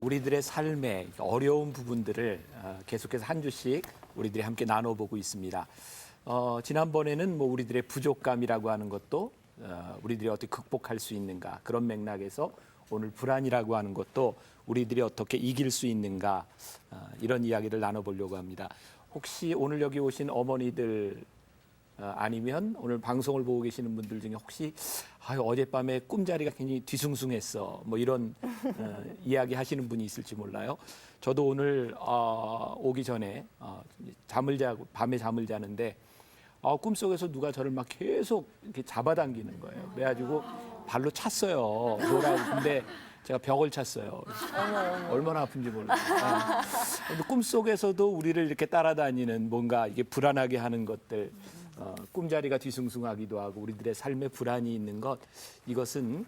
우리들의 삶의 어려운 부분들을 계속해서 한 주씩 우리들이 함께 나눠보고 있습니다. 지난번에는 뭐 우리들의 부족감이라고 하는 것도 우리들이 어떻게 극복할 수 있는가, 그런 맥락에서 오늘 불안이라고 하는 것도 우리들이 어떻게 이길 수 있는가, 이런 이야기를 나눠보려고 합니다. 혹시 오늘 여기 오신 어머니들 아니면 오늘 방송을 보고 계시는 분들 중에 혹시 어젯밤에 꿈자리가 굉장히 뒤숭숭했어, 뭐 이런 이야기 하시는 분이 있을지 몰라요. 저도 오늘 오기 전에 밤에 잠을 자는데 꿈속에서 누가 저를 막 계속 이렇게 잡아당기는 거예요. 그래가지고 발로 찼어요. 근데 제가 벽을 찼어요. 얼마나 아픈지 몰라요. 근데 꿈속에서도 우리를 이렇게 따라다니는 뭔가 이게 불안하게 하는 것들, 꿈자리가 뒤숭숭하기도 하고 우리들의 삶에 불안이 있는 것, 이것은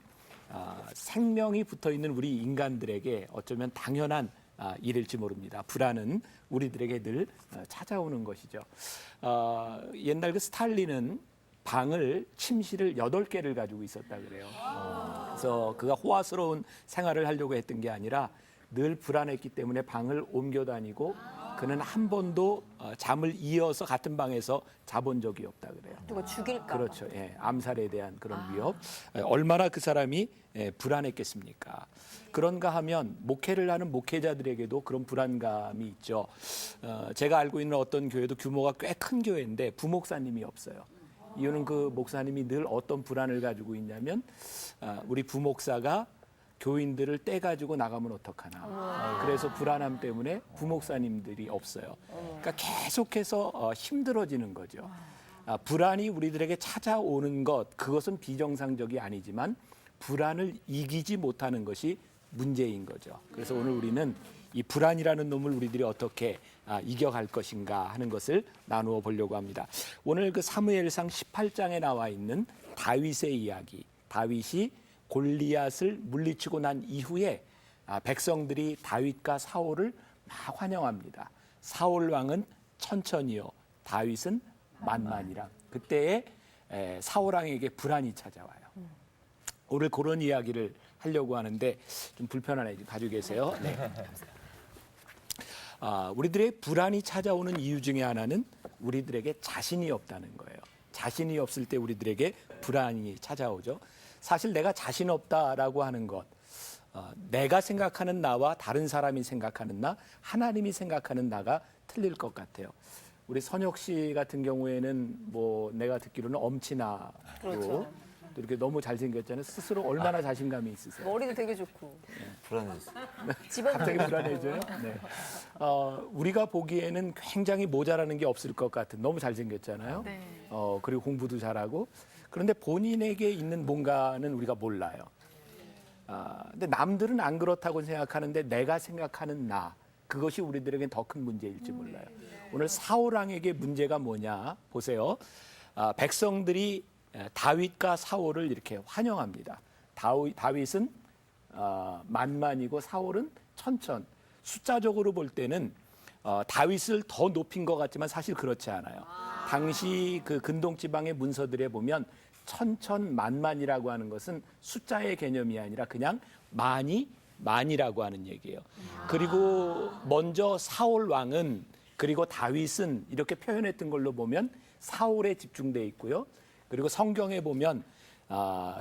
생명이 붙어있는 우리 인간들에게 어쩌면 당연한 일일지 모릅니다. 불안은 우리들에게 늘 찾아오는 것이죠. 옛날 그 스탈린은 침실을 8개를 가지고 있었다 그래요. 그래서 그가 호화스러운 생활을 하려고 했던 게 아니라 늘 불안했기 때문에 방을 옮겨 다니고 그는 한 번도 잠을 이어서 같은 방에서 자본 적이 없다 그래요. 누가 죽일까 봐. 그렇죠. 예, 암살에 대한 그런 위협. 얼마나 그 사람이 불안했겠습니까? 그런가 하면 목회를 하는 목회자들에게도 그런 불안감이 있죠. 제가 알고 있는 어떤 교회도 규모가 꽤 큰 교회인데 부목사님이 없어요. 이유는 그 목사님이 늘 어떤 불안을 가지고 있냐면 우리 부목사가 교인들을 떼가지고 나가면 어떡하나. 그래서 불안함 때문에 부목사님들이 없어요. 그러니까 계속해서 힘들어지는 거죠. 불안이 우리들에게 찾아오는 것, 그것은 비정상적이 아니지만 불안을 이기지 못하는 것이 문제인 거죠. 그래서 오늘 우리는 이 불안이라는 놈을 우리들이 어떻게 이겨갈 것인가 하는 것을 나누어 보려고 합니다. 오늘 그 사무엘상 18장에 나와 있는 다윗의 이야기, 다윗이 골리앗을 물리치고 난 이후에 백성들이 다윗과 사울을 막 환영합니다. 사울 왕은 천천히요, 다윗은 만만이라. 그때에 사울 왕에게 불안이 찾아와요. 오늘 그런 이야기를 하려고 하는데 좀 불편하네, 가지고 계세요. 네. 우리들의 불안이 찾아오는 이유 중에 하나는 우리들에게 자신이 없다는 거예요. 자신이 없을 때 우리들에게 불안이 찾아오죠. 사실 내가 자신 없다라고 하는 것, 내가 생각하는 나와 다른 사람이 생각하는 나, 하나님이 생각하는 나가 틀릴 것 같아요. 우리 선혁 씨 같은 경우에는 뭐 내가 듣기로는 엄친아로, 그렇죠. 또 이렇게 너무 잘생겼잖아요. 스스로 얼마나 자신감이 있으세요? 머리도 되게 좋고. 불안해졌어. 갑자기 불안해져요? 네. 우리가 보기에는 굉장히 모자라는 게 없을 것 같은, 너무 잘생겼잖아요. 네. 그리고 공부도 잘하고. 그런데 본인에게 있는 뭔가는 우리가 몰라요. 근데 남들은 안 그렇다고 생각하는데 내가 생각하는 나, 그것이 우리들에겐 더 큰 문제일지 몰라요. 오늘 사울 왕에게 문제가 뭐냐 보세요. 백성들이 다윗과 사울을 이렇게 환영합니다. 다윗은 만만이고 사울은 천천. 숫자적으로 볼 때는 다윗을 더 높인 것 같지만 사실 그렇지 않아요. 당시 그 근동 지방의 문서들에 보면 천천만만이라고 하는 것은 숫자의 개념이 아니라 그냥 만이라고 하는 얘기예요. 그리고 먼저 사울 왕은, 그리고 다윗은 이렇게 표현했던 걸로 보면 사울에 집중돼 있고요. 그리고 성경에 보면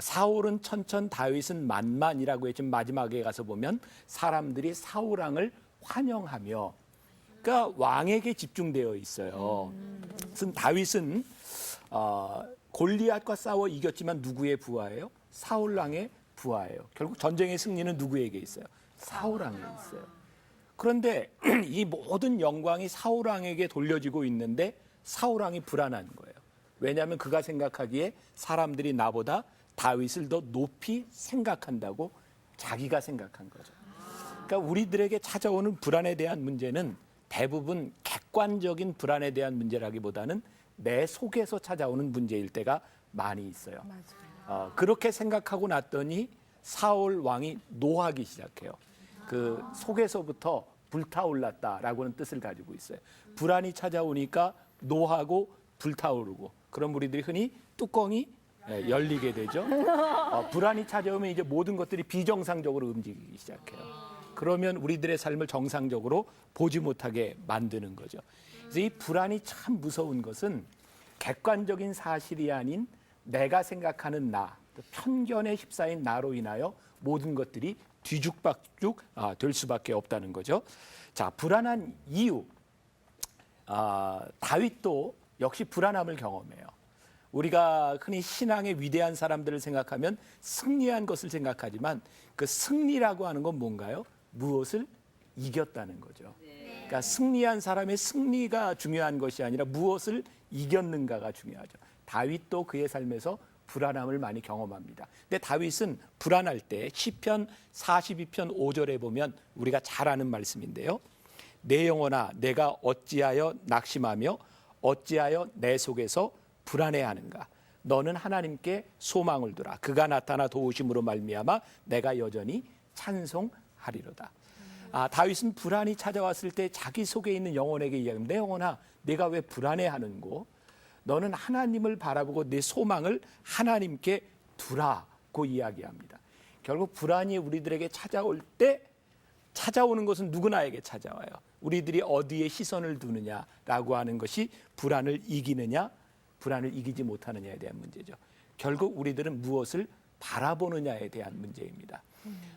사울은 천천, 다윗은 만만이라고 했지만 마지막에 가서 보면 사람들이 사울 왕을 환영하며, 그러니까 왕에게 집중되어 있어요. 다윗은 골리앗과 싸워 이겼지만 누구의 부하예요? 사울 왕의 부하예요. 결국 전쟁의 승리는 누구에게 있어요? 사울 왕에 있어요. 그런데 이 모든 영광이 사울 왕에게 돌려지고 있는데 사울 왕이 불안한 거예요. 왜냐하면 그가 생각하기에 사람들이 나보다 다윗을 더 높이 생각한다고 자기가 생각한 거죠. 그러니까 우리들에게 찾아오는 불안에 대한 문제는 대부분 객관적인 불안에 대한 문제라기보다는 내 속에서 찾아오는 문제일 때가 많이 있어요. 그렇게 생각하고 났더니 사울 왕이 노하기 시작해요. 그 속에서부터 불타올랐다라고는 뜻을 가지고 있어요. 불안이 찾아오니까 노하고 불타오르고, 그럼 우리들이 흔히 뚜껑이 열리게 되죠. 불안이 찾아오면 이제 모든 것들이 비정상적으로 움직이기 시작해요. 그러면 우리들의 삶을 정상적으로 보지 못하게 만드는 거죠. 그래서 이 불안이 참 무서운 것은 객관적인 사실이 아닌 내가 생각하는 나, 편견에 휩싸인 나로 인하여 모든 것들이 뒤죽박죽 될 수밖에 없다는 거죠. 자, 불안한 이유. 다윗도 역시 불안함을 경험해요. 우리가 흔히 신앙의 위대한 사람들을 생각하면 승리한 것을 생각하지만 그 승리라고 하는 건 뭔가요? 무엇을 이겼다는 거죠. 그러니까 승리한 사람의 승리가 중요한 것이 아니라 무엇을 이겼는가가 중요하죠. 다윗도 그의 삶에서 불안함을 많이 경험합니다. 근데 다윗은 불안할 때 시편 42편 5절에 보면 우리가 잘 아는 말씀인데요. 내 영혼아 내가 어찌하여 낙심하며 어찌하여 내 속에서 불안해하는가. 너는 하나님께 소망을 두라. 그가 나타나 도우심으로 말미암아 내가 여전히 찬송하리로다. 다윗은 불안이 찾아왔을 때 자기 속에 있는 영혼에게 이야기합니다. 내 영혼아 내가 왜 불안해하는고. 너는 하나님을 바라보고 내 소망을 하나님께 두라고 이야기합니다. 결국 불안이 우리들에게 찾아올 때 찾아오는 것은 누구나에게 찾아와요. 우리들이 어디에 시선을 두느냐라고 하는 것이 불안을 이기느냐 불안을 이기지 못하느냐에 대한 문제죠. 결국 우리들은 무엇을 바라보느냐에 대한 문제입니다.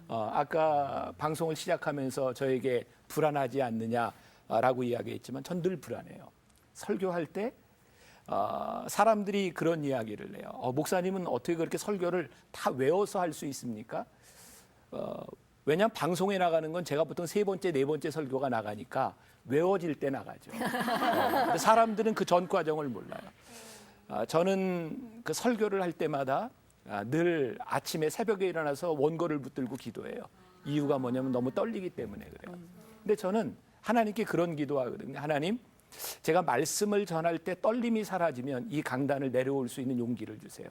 아까 방송을 시작하면서 저에게 불안하지 않느냐라고 이야기했지만 전 늘 불안해요. 설교할 때 사람들이 그런 이야기를 해요. 목사님은 어떻게 그렇게 설교를 다 외워서 할 수 있습니까? 왜냐하면 방송에 나가는 건 제가 보통 세 번째, 네 번째 설교가 나가니까 외워질 때 나가죠. 근데 사람들은 그 전 과정을 몰라요. 저는 그 설교를 할 때마다 늘 아침에 새벽에 일어나서 원고를 붙들고 기도해요. 이유가 뭐냐면 너무 떨리기 때문에 그래요. 근데 저는 하나님께 그런 기도하거든요. 하나님, 제가 말씀을 전할 때 떨림이 사라지면 이 강단을 내려올 수 있는 용기를 주세요.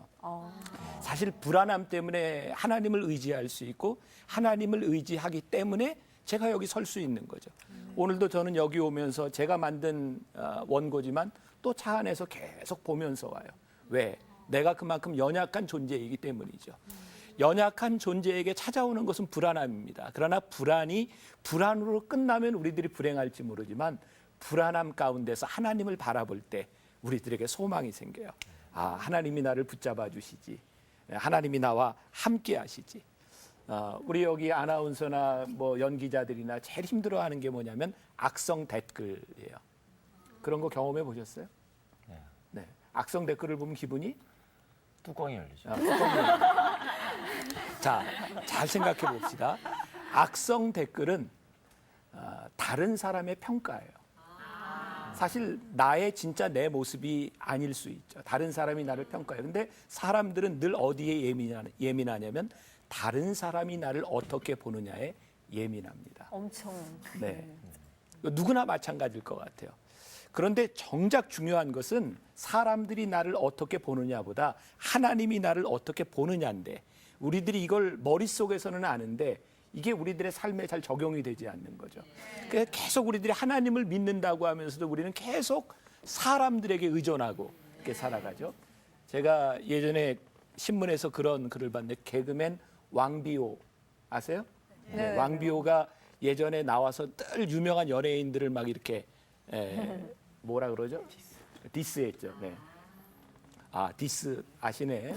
사실 불안함 때문에 하나님을 의지할 수 있고 하나님을 의지하기 때문에 제가 여기 설 수 있는 거죠. 오늘도 저는 여기 오면서 제가 만든 원고지만 또 차 안에서 계속 보면서 와요. 왜? 내가 그만큼 연약한 존재이기 때문이죠. 연약한 존재에게 찾아오는 것은 불안함입니다. 그러나 불안이 불안으로 끝나면 우리들이 불행할지 모르지만 불안함 가운데서 하나님을 바라볼 때 우리들에게 소망이 생겨요. 하나님이 나를 붙잡아 주시지. 하나님이 나와 함께 하시지. 우리 여기 아나운서나 뭐 연기자들이나 제일 힘들어하는 게 뭐냐면 악성 댓글이에요. 그런 거 경험해 보셨어요? 네. 악성 댓글을 보면 기분이 뚜껑이 열리죠. 자, 잘 생각해 봅시다. 악성 댓글은 다른 사람의 평가예요. 사실 나의 진짜 내 모습이 아닐 수 있죠. 다른 사람이 나를 평가해요. 근데 사람들은 늘 어디에 예민하냐면 다른 사람이 나를 어떻게 보느냐에 예민합니다. 엄청. 네. 누구나 마찬가지일 것 같아요. 그런데 정작 중요한 것은 사람들이 나를 어떻게 보느냐보다 하나님이 나를 어떻게 보느냐인데 우리들이 이걸 머릿속에서는 아는데 이게 우리들의 삶에 잘 적용이 되지 않는 거죠. 그래서 계속 우리들이 하나님을 믿는다고 하면서도 우리는 계속 사람들에게 의존하고 이렇게 살아가죠. 제가 예전에 신문에서 그런 글을 봤는데 개그맨 왕비호 아세요? 네. 왕비호가 예전에 나와서 늘 유명한 연예인들을 막 이렇게 뭐라 그러죠? 디스했죠. 네. 디스 아시네.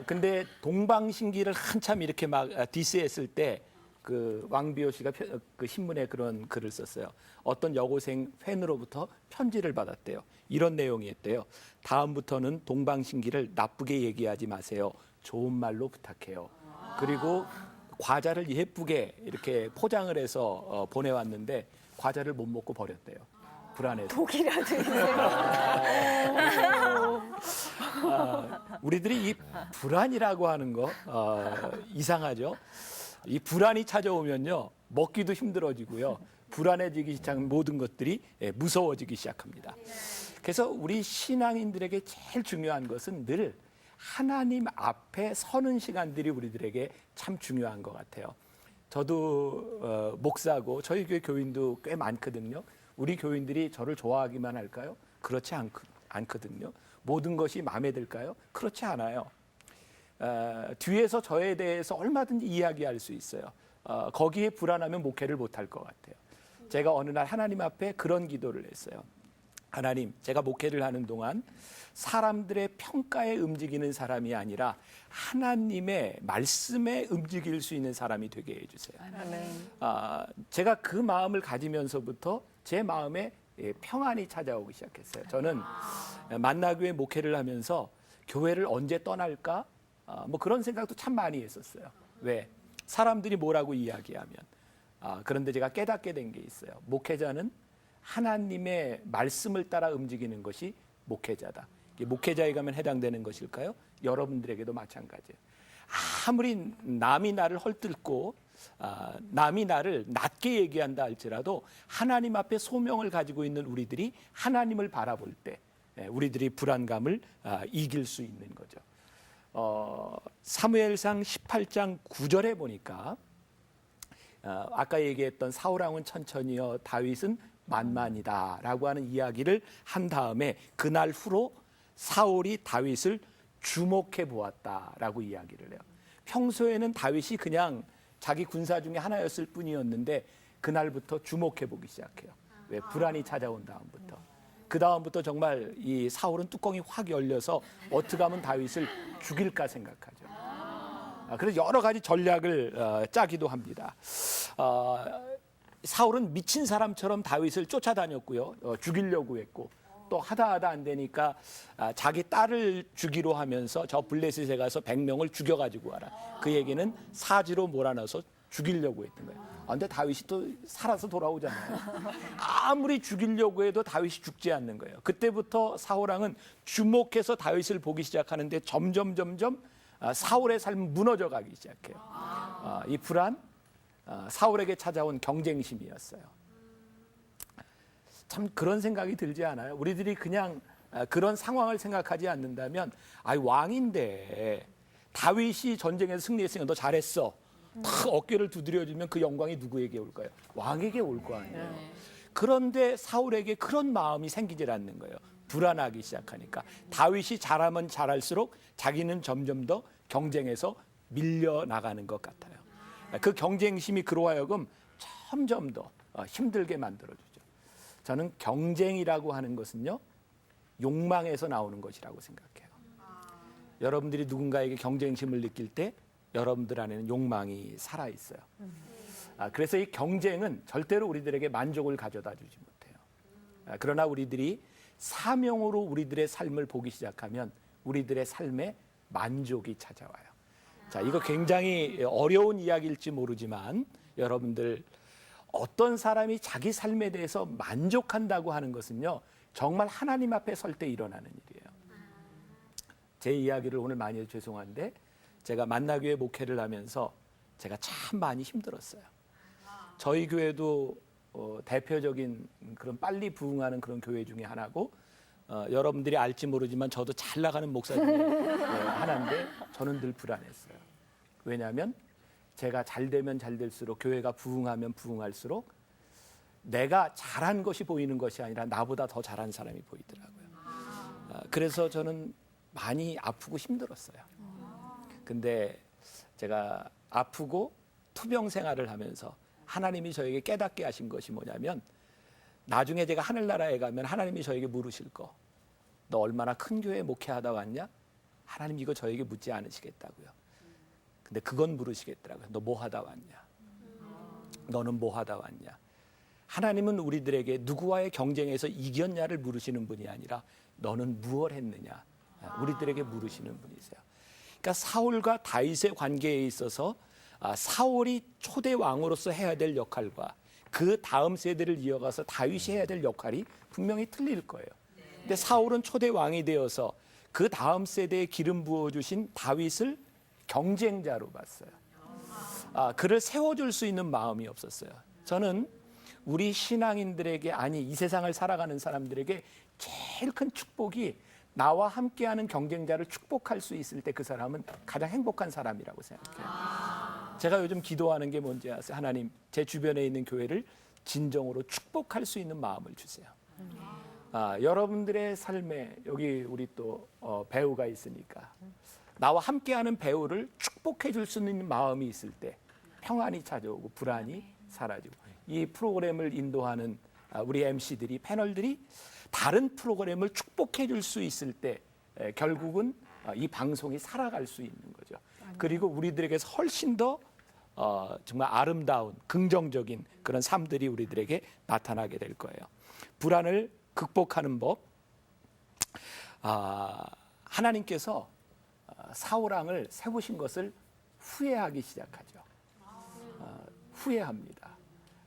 근데 동방신기를 한참 이렇게 막 디스했을 때 그 왕비호 씨가 그 신문에 그런 글을 썼어요. 어떤 여고생 팬으로부터 편지를 받았대요. 이런 내용이었대요. 다음부터는 동방신기를 나쁘게 얘기하지 마세요. 좋은 말로 부탁해요. 그리고 과자를 예쁘게 이렇게 포장을 해서 보내왔는데 과자를 못 먹고 버렸대요. 불안해서. 독이라도 우리들이 이 불안이라고 하는 거 이상하죠. 이 불안이 찾아오면요 먹기도 힘들어지고요 불안해지기 시작하면 모든 것들이 무서워지기 시작합니다. 그래서 우리 신앙인들에게 제일 중요한 것은 늘 하나님 앞에 서는 시간들이 우리들에게 참 중요한 것 같아요. 저도 목사고 저희 교회 교인도 꽤 많거든요. 우리 교인들이 저를 좋아하기만 할까요? 그렇지 않거든요. 모든 것이 마음에 들까요? 그렇지 않아요. 뒤에서 저에 대해서 얼마든지 이야기할 수 있어요. 거기에 불안하면 목회를 못할 것 같아요. 제가 어느 날 하나님 앞에 그런 기도를 했어요. 하나님, 제가 목회를 하는 동안 사람들의 평가에 움직이는 사람이 아니라 하나님의 말씀에 움직일 수 있는 사람이 되게 해주세요. 제가 그 마음을 가지면서부터 제 마음에 평안이 찾아오기 시작했어요. 저는 만나교회 목회를 하면서 교회를 언제 떠날까? 뭐 그런 생각도 참 많이 했었어요. 왜? 사람들이 뭐라고 이야기하면. 그런데 제가 깨닫게 된 게 있어요. 목회자는 하나님의 말씀을 따라 움직이는 것이 목회자다. 이게 목회자에 가면 해당되는 것일까요? 여러분들에게도 마찬가지예요. 아무리 남이 나를 헐뜯고 남이 나를 낮게 얘기한다 할지라도 하나님 앞에 소명을 가지고 있는 우리들이 하나님을 바라볼 때 우리들이 불안감을 이길 수 있는 거죠. 사무엘상 18장 9절에 보니까 아까 얘기했던 사울왕은 천천히요 다윗은 만만이다라고 하는 이야기를 한 다음에 그날 후로 사울이 다윗을 주목해 보았다라고 이야기를 해요. 평소에는 다윗이 그냥 자기 군사 중에 하나였을 뿐이었는데 그날부터 주목해 보기 시작해요. 왜? 불안이 찾아온 다음부터. 그 다음부터 정말 이 사울은 뚜껑이 확 열려서 어떻게 하면 다윗을 죽일까 생각하죠. 그래서 여러 가지 전략을 짜기도 합니다. 사울은 미친 사람처럼 다윗을 쫓아다녔고요. 죽이려고 했고 또 하다 안 되니까 자기 딸을 주기로 하면서 저 블레셋에 가서 100명을 죽여가지고 와라. 그 얘기는 사지로 몰아넣어서 죽이려고 했던 거예요. 근데 다윗이 또 살아서 돌아오잖아요. 아무리 죽이려고 해도 다윗이 죽지 않는 거예요. 그때부터 사울왕은 주목해서 다윗을 보기 시작하는데 점점 사울의 삶은 무너져가기 시작해요. 이 불안, 사울에게 찾아온 경쟁심이었어요. 참 그런 생각이 들지 않아요? 우리들이 그냥 그런 상황을 생각하지 않는다면 왕인데 다윗이 전쟁에서 승리했으니까 너 잘했어. 탁 어깨를 두드려주면 그 영광이 누구에게 올까요? 왕에게 올 거 아니에요. 그런데 사울에게 그런 마음이 생기질 않는 거예요. 불안하기 시작하니까. 다윗이 잘하면 잘할수록 자기는 점점 더 경쟁에서 밀려나가는 것 같아요. 그 경쟁심이 그로 하여금 점점 더 힘들게 만들어주죠. 저는 경쟁이라고 하는 것은요, 욕망에서 나오는 것이라고 생각해요. 여러분들이 누군가에게 경쟁심을 느낄 때 여러분들 안에는 욕망이 살아있어요. 그래서 이 경쟁은 절대로 우리들에게 만족을 가져다 주지 못해요. 그러나 우리들이 사명으로 우리들의 삶을 보기 시작하면 우리들의 삶에 만족이 찾아와요. 자, 이거 굉장히 어려운 이야기일지 모르지만 여러분들 어떤 사람이 자기 삶에 대해서 만족한다고 하는 것은요, 정말 하나님 앞에 설 때 일어나는 일이에요. 제 이야기를 오늘 많이 해서 죄송한데 제가 만나교회 목회를 하면서 제가 참 많이 힘들었어요. 저희 교회도 대표적인 그런 빨리 부흥하는 그런 교회 중에 하나고 여러분들이 알지 모르지만 저도 잘 나가는 목사 중에 하나인데 저는 늘 불안했어요. 왜냐하면 제가 잘 되면 잘 될수록 교회가 부흥하면 부흥할수록 내가 잘한 것이 보이는 것이 아니라 나보다 더 잘한 사람이 보이더라고요. 그래서 저는 많이 아프고 힘들었어요. 근데 제가 아프고 투병 생활을 하면서 하나님이 저에게 깨닫게 하신 것이 뭐냐면 나중에 제가 하늘나라에 가면 하나님이 저에게 물으실 거, 너 얼마나 큰 교회 목회하다 왔냐? 하나님 이거 저에게 묻지 않으시겠다고요. 근데 그건 물으시겠더라고요. 너 뭐 하다 왔냐? 너는 뭐 하다 왔냐? 하나님은 우리들에게 누구와의 경쟁에서 이겼냐를 물으시는 분이 아니라 너는 무엇 했느냐? 우리들에게 물으시는 분이세요. 그러니까 사울과 다윗의 관계에 있어서 사울이 초대 왕으로서 해야 될 역할과 그 다음 세대를 이어가서 다윗이 해야 될 역할이 분명히 틀릴 거예요. 근데 사울은 초대 왕이 되어서 그 다음 세대에 기름 부어주신 다윗을 경쟁자로 봤어요. 그를 세워줄 수 있는 마음이 없었어요. 저는 우리 신앙인들에게, 아니 이 세상을 살아가는 사람들에게 제일 큰 축복이 나와 함께하는 경쟁자를 축복할 수 있을 때 그 사람은 가장 행복한 사람이라고 생각해요. 제가 요즘 기도하는 게 뭔지 아세요? 하나님, 제 주변에 있는 교회를 진정으로 축복할 수 있는 마음을 주세요. 여러분들의 삶에 여기 우리 또 배우가 있으니까 나와 함께하는 배우를 축복해 줄 수 있는 마음이 있을 때 평안이 찾아오고 불안이 사라지고 이 프로그램을 인도하는 우리 MC들이 패널들이 다른 프로그램을 축복해 줄 수 있을 때 결국은 이 방송이 살아갈 수 있는 거죠. 그리고 우리들에게서 훨씬 더 정말 아름다운 긍정적인 그런 삶들이 우리들에게 나타나게 될 거예요. 불안을 극복하는 법. 하나님께서 사울왕을 세우신 것을 후회하기 시작하죠. 후회합니다.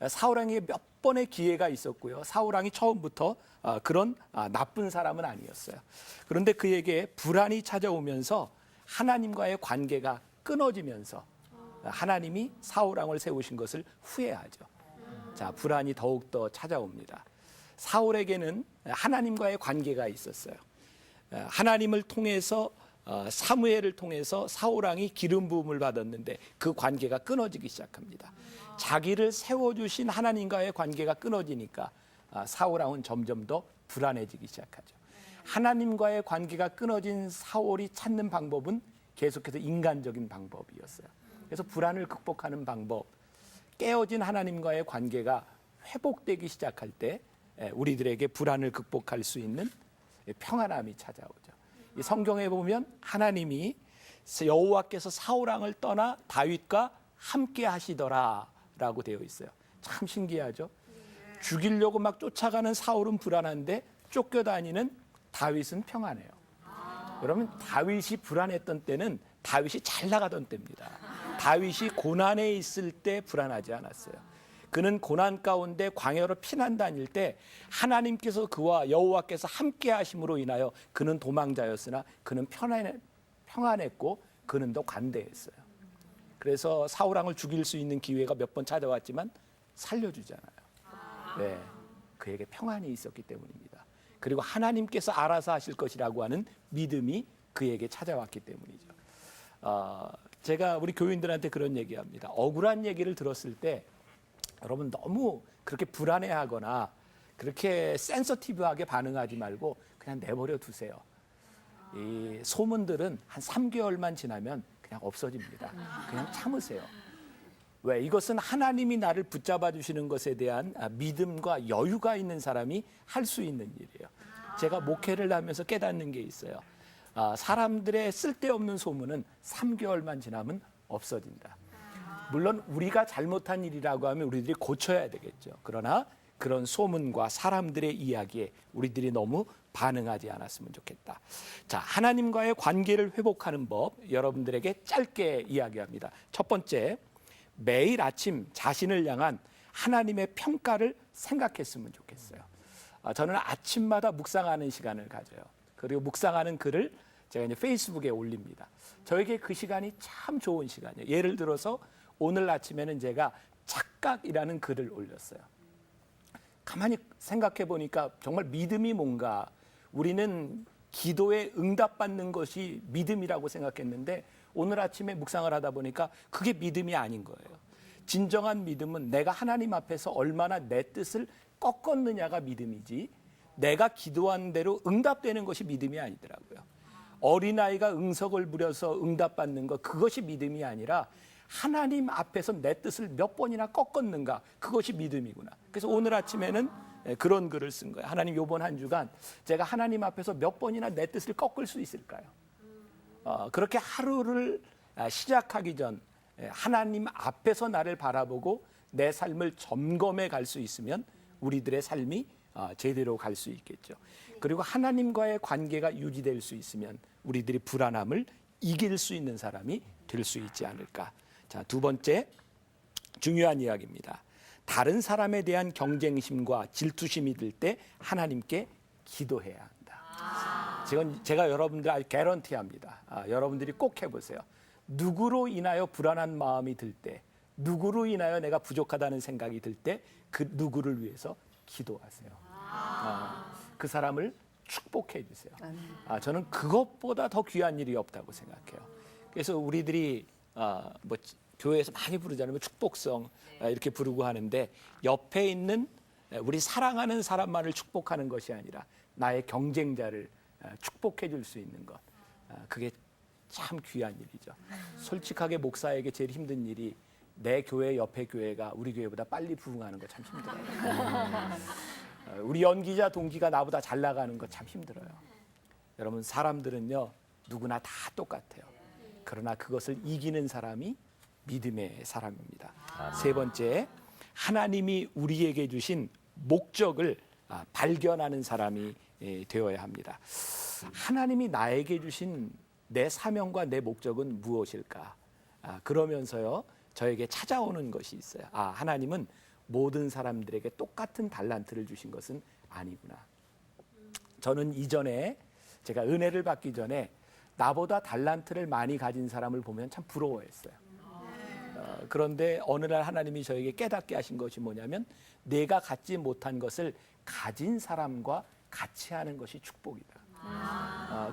사울왕에게 몇 번의 기회가 있었고요. 사울왕이 처음부터 그런 나쁜 사람은 아니었어요. 그런데 그에게 불안이 찾아오면서 하나님과의 관계가 끊어지면서 하나님이 사울왕을 세우신 것을 후회하죠. 자, 불안이 더욱더 찾아옵니다. 사울에게는 하나님과의 관계가 있었어요. 하나님을 통해서 사무엘을 통해서 사울왕이 기름 부음을 받았는데 그 관계가 끊어지기 시작합니다. 자기를 세워주신 하나님과의 관계가 끊어지니까 사울왕은 점점 더 불안해지기 시작하죠. 하나님과의 관계가 끊어진 사울이 찾는 방법은 계속해서 인간적인 방법이었어요. 그래서 불안을 극복하는 방법, 깨어진 하나님과의 관계가 회복되기 시작할 때 우리들에게 불안을 극복할 수 있는 평안함이 찾아오죠. 이 성경에 보면 하나님이 여호와께서 사울왕을 떠나 다윗과 함께 하시더라라고 되어 있어요. 참 신기하죠. 죽이려고 막 쫓아가는 사울은 불안한데 쫓겨다니는 다윗은 평안해요. 여러분, 다윗이 불안했던 때는 다윗이 잘 나가던 때입니다. 다윗이 고난에 있을 때 불안하지 않았어요. 그는 고난 가운데 광야로 피난 다닐 때 하나님께서 그와 여호와께서 함께 하심으로 인하여 그는 도망자였으나 그는 평안했고 그는 더 관대했어요. 그래서 사울왕을 죽일 수 있는 기회가 몇 번 찾아왔지만 살려주잖아요. 네, 그에게 평안이 있었기 때문입니다. 그리고 하나님께서 알아서 하실 것이라고 하는 믿음이 그에게 찾아왔기 때문이죠. 제가 우리 교인들한테 그런 얘기합니다. 억울한 얘기를 들었을 때 여러분 너무 그렇게 불안해하거나 그렇게 센서티브하게 반응하지 말고 그냥 내버려 두세요. 이 소문들은 한 3개월만 지나면 그냥 없어집니다. 그냥 참으세요. 왜? 이것은 하나님이 나를 붙잡아 주시는 것에 대한 믿음과 여유가 있는 사람이 할 수 있는 일이에요. 제가 목회를 하면서 깨닫는 게 있어요. 사람들의 쓸데없는 소문은 3개월만 지나면 없어진다. 물론 우리가 잘못한 일이라고 하면 우리들이 고쳐야 되겠죠. 그러나 그런 소문과 사람들의 이야기에 우리들이 너무 반응하지 않았으면 좋겠다. 자, 하나님과의 관계를 회복하는 법 여러분들에게 짧게 이야기합니다. 첫 번째, 매일 아침 자신을 향한 하나님의 평가를 생각했으면 좋겠어요. 저는 아침마다 묵상하는 시간을 가져요. 그리고 묵상하는 글을 제가 이제 페이스북에 올립니다. 저에게 그 시간이 참 좋은 시간이에요. 예를 들어서 오늘 아침에는 제가 착각이라는 글을 올렸어요. 가만히 생각해 보니까 정말 믿음이 뭔가, 우리는 기도에 응답받는 것이 믿음이라고 생각했는데 오늘 아침에 묵상을 하다 보니까 그게 믿음이 아닌 거예요. 진정한 믿음은 내가 하나님 앞에서 얼마나 내 뜻을 꺾었느냐가 믿음이지 내가 기도한 대로 응답되는 것이 믿음이 아니더라고요. 어린아이가 응석을 부려서 응답받는 것, 그것이 믿음이 아니라 하나님 앞에서 내 뜻을 몇 번이나 꺾었는가, 그것이 믿음이구나. 그래서 오늘 아침에는 그런 글을 쓴 거예요. 하나님, 요번 한 주간 제가 하나님 앞에서 몇 번이나 내 뜻을 꺾을 수 있을까요? 그렇게 하루를 시작하기 전 하나님 앞에서 나를 바라보고 내 삶을 점검해 갈 수 있으면 우리들의 삶이 제대로 갈 수 있겠죠. 그리고 하나님과의 관계가 유지될 수 있으면 우리들이 불안함을 이길 수 있는 사람이 될 수 있지 않을까. 자, 두 번째 중요한 이야기입니다. 다른 사람에 대한 경쟁심과 질투심이 들 때 하나님께 기도해야 한다. 제가 여러분들 아주 개런티합니다. 여러분들이 꼭 해보세요. 누구로 인하여 불안한 마음이 들 때, 누구로 인하여 내가 부족하다는 생각이 들 때 그 누구를 위해서 기도하세요. 그 사람을 축복해 주세요. 저는 그것보다 더 귀한 일이 없다고 생각해요. 그래서 우리들이 뭐 교회에서 많이 부르잖아요. 축복성 이렇게 부르고 하는데 옆에 있는 우리 사랑하는 사람만을 축복하는 것이 아니라 나의 경쟁자를 축복해 줄 수 있는 것, 그게 참 귀한 일이죠. 솔직하게 목사에게 제일 힘든 일이 내 교회 옆에 교회가 우리 교회보다 빨리 부흥하는 거 참 힘들어요. 우리 연기자 동기가 나보다 잘 나가는 거 참 힘들어요. 여러분 사람들은요 누구나 다 똑같아요. 그러나 그것을 이기는 사람이 믿음의 사람입니다. 세 번째, 하나님이 우리에게 주신 목적을 발견하는 사람이 되어야 합니다. 하나님이 나에게 주신 내 사명과 내 목적은 무엇일까? 그러면서요 저에게 찾아오는 것이 있어요. 하나님은 모든 사람들에게 똑같은 달란트를 주신 것은 아니구나. 저는 이전에 제가 은혜를 받기 전에 나보다 달란트를 많이 가진 사람을 보면 참 부러워했어요. 그런데 어느 날 하나님이 저에게 깨닫게 하신 것이 뭐냐면 내가 갖지 못한 것을 가진 사람과 같이 하는 것이 축복이다.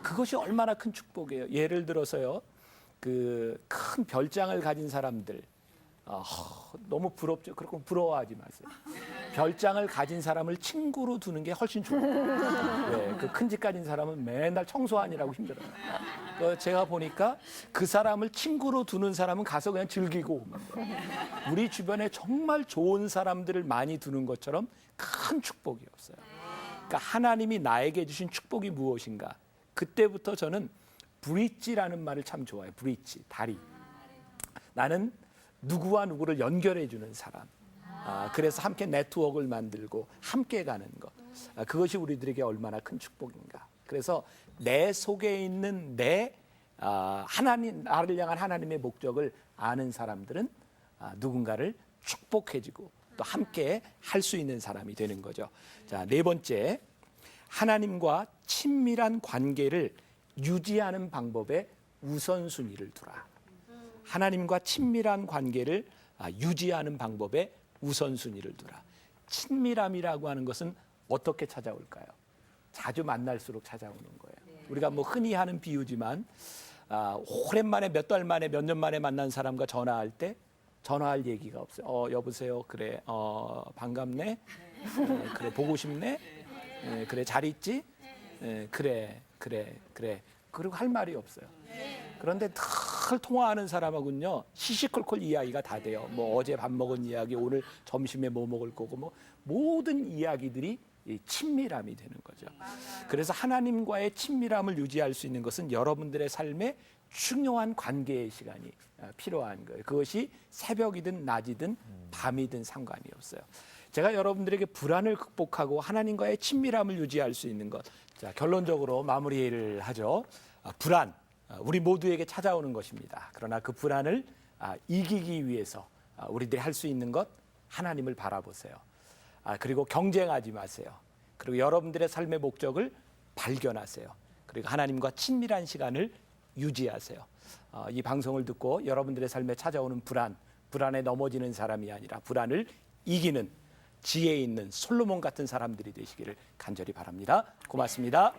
그것이 얼마나 큰 축복이에요. 예를 들어서요, 그 큰 별장을 가진 사람들 너무 부럽죠. 그렇고 부러워하지 마세요. 별장을 가진 사람을 친구로 두는 게 훨씬 좋아요. 네, 그 큰 집 가진 사람은 맨날 청소하느라고 힘들어요. 제가 보니까 그 사람을 친구로 두는 사람은 가서 그냥 즐기고 오면 돼요. 우리 주변에 정말 좋은 사람들을 많이 두는 것처럼 큰 축복이 없어요. 그러니까 하나님이 나에게 주신 축복이 무엇인가? 그때부터 저는 브릿지라는 말을 참 좋아해요. 브릿지, 다리. 나는 누구와 누구를 연결해 주는 사람. 그래서 함께 네트워크를 만들고 함께 가는 것. 그것이 우리들에게 얼마나 큰 축복인가. 그래서 내 속에 있는 내 하나님, 나를 향한 하나님의 목적을 아는 사람들은 누군가를 축복해주고 또 함께 할 수 있는 사람이 되는 거죠. 자, 네 번째, 하나님과 친밀한 관계를 유지하는 방법에 우선순위를 두라. 하나님과 친밀한 관계를 유지하는 방법에 우선순위를 두라. 친밀함이라고 하는 것은 어떻게 찾아올까요? 자주 만날수록 찾아오는 거예요. 우리가 뭐 흔히 하는 비유지만 오랜만에 몇 달 만에 몇 년 만에 만난 사람과 전화할 때 전화할 얘기가 없어요. 여보세요. 그래. 반갑네. 그래. 보고 싶네. 그래. 잘 있지? 그래. 그리고 할 말이 없어요. 그런데 늘 통화하는 사람하고는요 시시콜콜 이야기가 다 돼요. 뭐 어제 밥 먹은 이야기, 오늘 점심에 뭐 먹을 거고, 뭐 모든 이야기들이 친밀함이 되는 거죠. 그래서 하나님과의 친밀함을 유지할 수 있는 것은 여러분들의 삶에 중요한 관계의 시간이 필요한 거예요. 그것이 새벽이든 낮이든 밤이든 상관이 없어요. 제가 여러분들에게 불안을 극복하고 하나님과의 친밀함을 유지할 수 있는 것. 자, 결론적으로 마무리를 하죠. 불안, 우리 모두에게 찾아오는 것입니다. 그러나 그 불안을 이기기 위해서 우리들이 할 수 있는 것, 하나님을 바라보세요. 그리고 경쟁하지 마세요. 그리고 여러분들의 삶의 목적을 발견하세요. 그리고 하나님과 친밀한 시간을 유지하세요. 이 방송을 듣고 여러분들의 삶에 찾아오는 불안에 넘어지는 사람이 아니라 불안을 이기는 지혜 있는 솔로몬 같은 사람들이 되시기를 간절히 바랍니다. 고맙습니다.